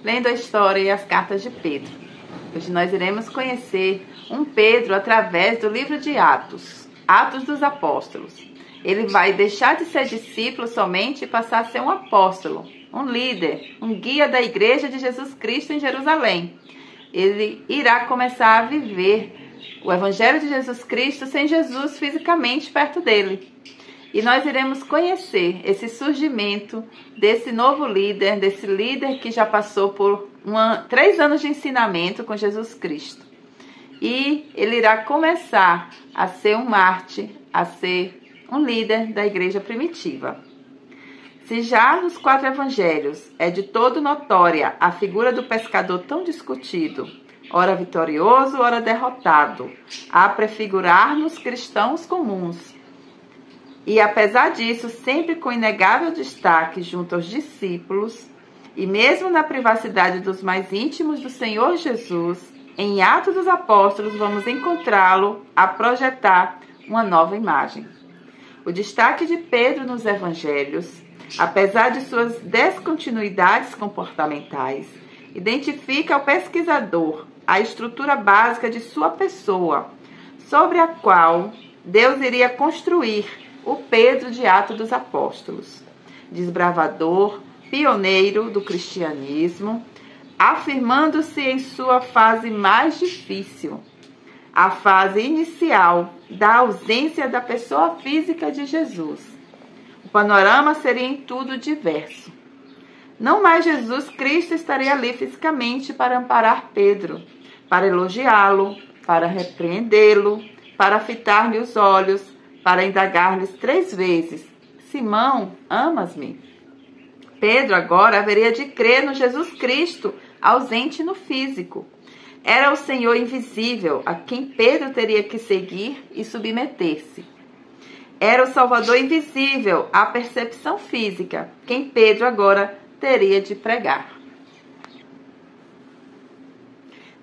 lendo a história e as cartas de Pedro. Hoje nós iremos conhecer um Pedro através do livro de Atos, Atos dos Apóstolos. Ele vai deixar de ser discípulo somente e passar a ser um apóstolo, um líder, um guia da igreja de Jesus Cristo em Jerusalém. Ele irá começar a viver o Evangelho de Jesus Cristo sem Jesus fisicamente perto dele. E nós iremos conhecer esse surgimento desse novo líder, desse líder que já passou por 3 anos de ensinamento com Jesus Cristo. E ele irá começar a ser um mártir, a ser um líder da igreja primitiva. Se já nos 4 evangelhos é de todo notória a figura do pescador tão discutido, ora vitorioso, ora derrotado, a prefigurar-nos cristãos comuns, e apesar disso, sempre com inegável destaque junto aos discípulos, e mesmo na privacidade dos mais íntimos do Senhor Jesus, em Atos dos Apóstolos vamos encontrá-lo a projetar uma nova imagem. O destaque de Pedro nos evangelhos, apesar de suas descontinuidades comportamentais, identifica ao pesquisador a estrutura básica de sua pessoa, sobre a qual Deus iria construir o Pedro de Atos dos Apóstolos, desbravador, pioneiro do cristianismo, afirmando-se em sua fase mais difícil, a fase inicial da ausência da pessoa física de Jesus. O panorama seria em tudo diverso. Não mais Jesus Cristo estaria ali fisicamente para amparar Pedro, para elogiá-lo, para repreendê-lo, para fitar-lhe os olhos, para indagar-lhes 3 vezes: Simão, amas-me? Pedro agora haveria de crer no Jesus Cristo, ausente no físico. Era o Senhor invisível a quem Pedro teria que seguir e submeter-se. Era o Salvador invisível à percepção física, quem Pedro agora teria de pregar.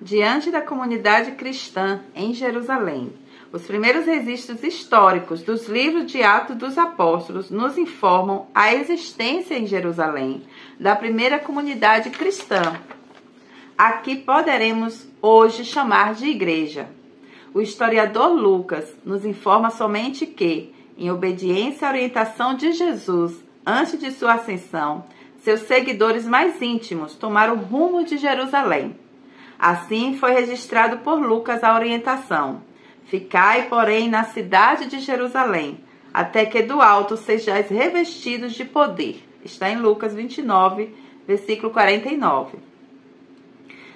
Diante da comunidade cristã em Jerusalém, os primeiros registros históricos dos livros de Atos dos Apóstolos nos informam a existência em Jerusalém da primeira comunidade cristã. Aqui poderemos hoje chamar de igreja. O historiador Lucas nos informa somente que, em obediência à orientação de Jesus antes de sua ascensão, seus seguidores mais íntimos tomaram o rumo de Jerusalém. Assim foi registrado por Lucas a orientação: Ficai, porém, na cidade de Jerusalém, até que do alto sejais revestidos de poder. Está em Lucas 29, versículo 49.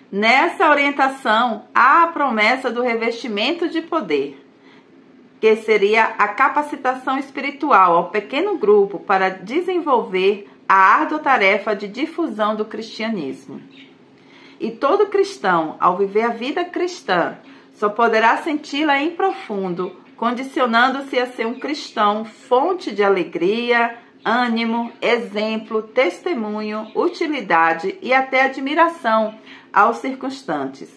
Nessa orientação, há a promessa do revestimento de poder, que seria a capacitação espiritual ao pequeno grupo para desenvolver a árdua tarefa de difusão do cristianismo. E todo cristão, ao viver a vida cristã, só poderá senti-la em profundo, condicionando-se a ser um cristão fonte de alegria, ânimo, exemplo, testemunho, utilidade e até admiração aos circunstantes,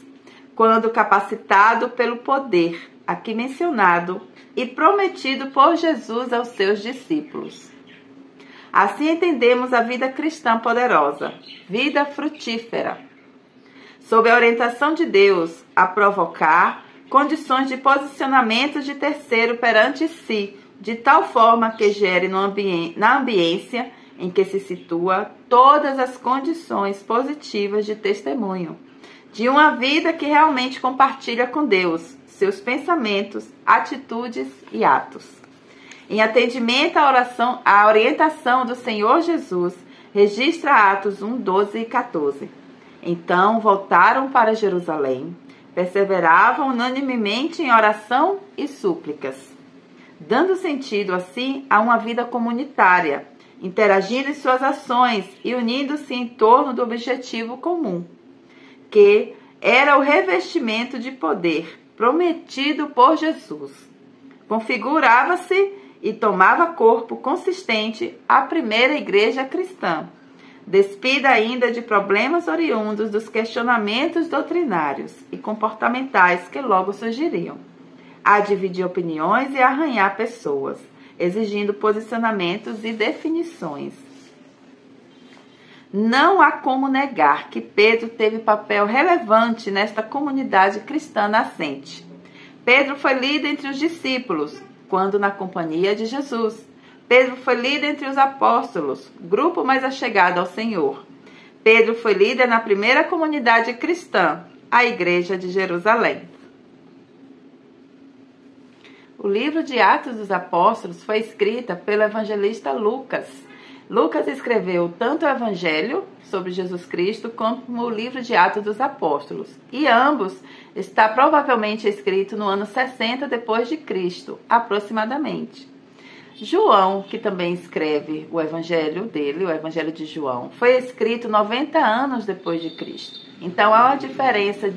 quando capacitado pelo poder aqui mencionado e prometido por Jesus aos seus discípulos. Assim entendemos a vida cristã poderosa, vida frutífera, sob a orientação de Deus, a provocar condições de posicionamento de terceiro perante si, de tal forma que gere na ambiência em que se situa todas as condições positivas de testemunho, de uma vida que realmente compartilha com Deus seus pensamentos, atitudes e atos. Em atendimento à orientação do Senhor Jesus, registra Atos 1, 12 e 14. Então voltaram para Jerusalém, perseveravam unanimemente em oração e súplicas, dando sentido assim a uma vida comunitária, interagindo em suas ações e unindo-se em torno do objetivo comum, que era o revestimento de poder prometido por Jesus. Configurava-se e tomava corpo consistente a primeira igreja cristã, despida ainda de problemas oriundos dos questionamentos doutrinários e comportamentais que logo surgiriam, a dividir opiniões e arranhar pessoas, exigindo posicionamentos e definições. Não há como negar que Pedro teve papel relevante nesta comunidade cristã nascente. Pedro foi líder entre os discípulos, quando na companhia de Jesus. Pedro foi líder entre os apóstolos, grupo mais achegado ao Senhor. Pedro foi líder na primeira comunidade cristã, a Igreja de Jerusalém. O livro de Atos dos Apóstolos foi escrito pelo evangelista Lucas. Lucas escreveu tanto o Evangelho sobre Jesus Cristo como o livro de Atos dos Apóstolos. E ambos está provavelmente escrito no ano 60 depois de Cristo, aproximadamente. João, que também escreve o Evangelho dele, o Evangelho de João, foi escrito 90 anos depois de Cristo. Então há uma diferença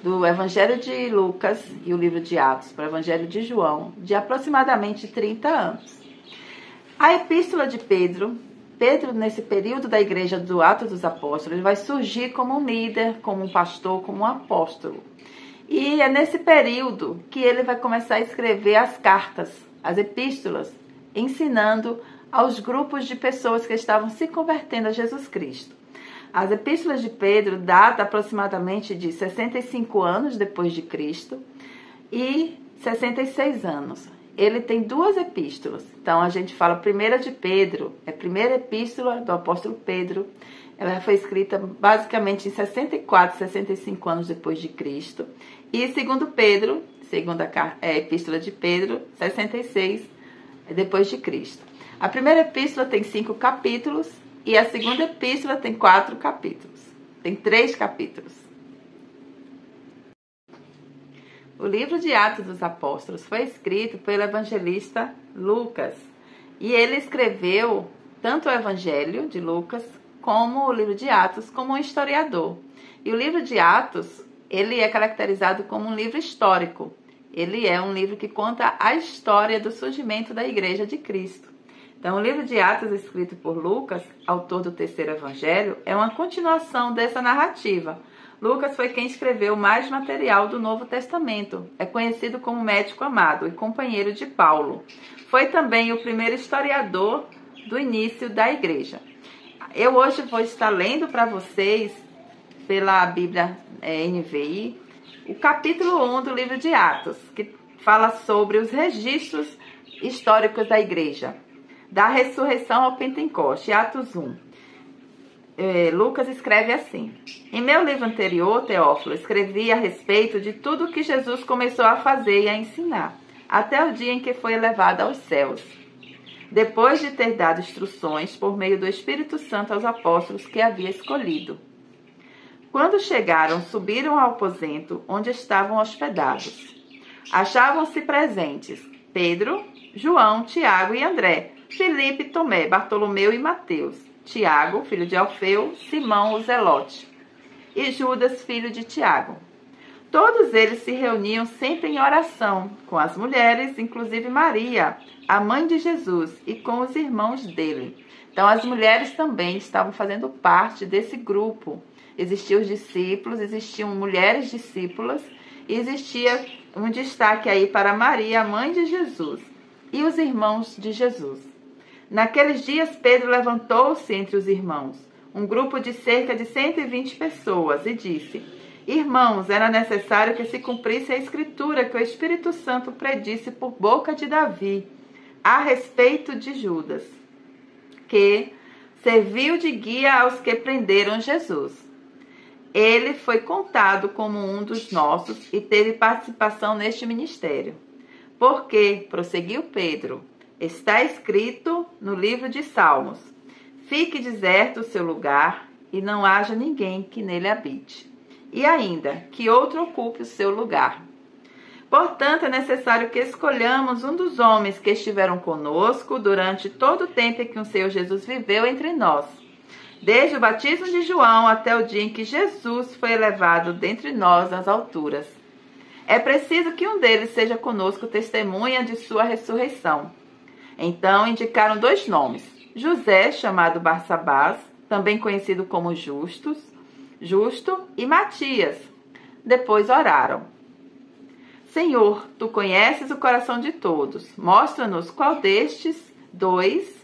do Evangelho de Lucas e o livro de Atos para o Evangelho de João de aproximadamente 30 anos. A epístola de Pedro, nesse período da igreja do Atos dos Apóstolos, ele vai surgir como um líder, como um pastor, como um apóstolo. E é nesse período que ele vai começar a escrever as cartas, as epístolas, ensinando aos grupos de pessoas que estavam se convertendo a Jesus Cristo. As epístolas de Pedro datam aproximadamente de 65 anos depois de Cristo e 66 anos. Ele tem duas epístolas. Então, a gente fala primeira de Pedro, é a primeira epístola do apóstolo Pedro. Ela foi escrita basicamente em 64, 65 anos depois de Cristo. E segundo Pedro, segunda epístola de Pedro, 66 depois de Cristo. A primeira epístola tem 5 capítulos e a segunda epístola tem 4 capítulos. Tem 3 capítulos. O livro de Atos dos Apóstolos foi escrito pelo evangelista Lucas. E ele escreveu tanto o Evangelho de Lucas como o livro de Atos como um historiador. E o livro de Atos, ele é caracterizado como um livro histórico. Ele é um livro que conta a história do surgimento da Igreja de Cristo. Então, o livro de Atos, escrito por Lucas, autor do terceiro evangelho, é uma continuação dessa narrativa. Lucas foi quem escreveu mais material do Novo Testamento. É conhecido como médico amado e companheiro de Paulo. Foi também o primeiro historiador do início da igreja. Eu hoje vou estar lendo para vocês, pela Bíblia NVI, o capítulo 1 do livro de Atos, que fala sobre os registros históricos da igreja, da ressurreição ao Pentecoste, Atos 1. Lucas escreve assim: em meu livro anterior, Teófilo, escrevi a respeito de tudo que Jesus começou a fazer e a ensinar, até o dia em que foi elevado aos céus, depois de ter dado instruções por meio do Espírito Santo aos apóstolos que havia escolhido. Quando chegaram, subiram ao aposento onde estavam hospedados. Achavam-se presentes Pedro, João, Tiago e André, Filipe, Tomé, Bartolomeu e Mateus, Tiago, filho de Alfeu, Simão, o Zelote, e Judas, filho de Tiago. Todos eles se reuniam sempre em oração, com as mulheres, inclusive Maria, a mãe de Jesus, e com os irmãos dele. Então, as mulheres também estavam fazendo parte desse grupo. Existiam os discípulos, existiam mulheres discípulas, e existia um destaque aí para Maria, a mãe de Jesus, e os irmãos de Jesus. Naqueles dias, Pedro levantou-se entre os irmãos, um grupo de cerca de 120 pessoas, e disse: irmãos, era necessário que se cumprisse a escritura que o Espírito Santo predisse por boca de Davi, a respeito de Judas, que serviu de guia aos que prenderam Jesus. Ele foi contado como um dos nossos e teve participação neste ministério. Porque, prosseguiu Pedro, está escrito no livro de Salmos: fique deserto o seu lugar e não haja ninguém que nele habite. E ainda, que outro ocupe o seu lugar. Portanto, é necessário que escolhamos um dos homens que estiveram conosco durante todo o tempo em que o Senhor Jesus viveu entre nós, desde o batismo de João até o dia em que Jesus foi elevado dentre nós às alturas. É preciso que um deles seja conosco testemunha de sua ressurreição. Então indicaram 2 nomes: José, chamado Barsabás, também conhecido como Justo, e Matias. Depois oraram: Senhor, tu conheces o coração de todos. Mostra-nos qual destes 2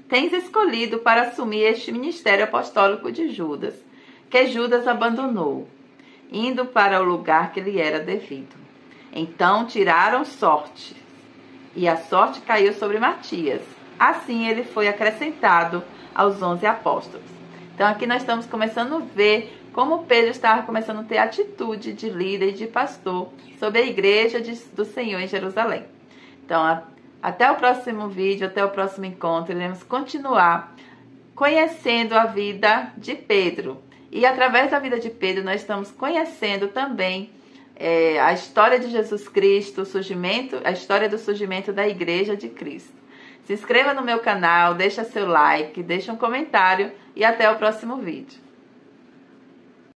tens escolhido para assumir este ministério apostólico de Judas, que Judas abandonou, indo para o lugar que lhe era devido. Então tiraram sorte, e a sorte caiu sobre Matias. Assim ele foi acrescentado aos 11 apóstolos. Então aqui nós estamos começando a ver como Pedro estava começando a ter atitude de líder e de pastor sobre a igreja do Senhor em Jerusalém. Então até o próximo vídeo, até o próximo encontro, iremos continuar conhecendo a vida de Pedro. E através da vida de Pedro nós estamos conhecendo também a história de Jesus Cristo, a história do surgimento da Igreja de Cristo. Se inscreva no meu canal, deixa seu like, deixa um comentário e até o próximo vídeo.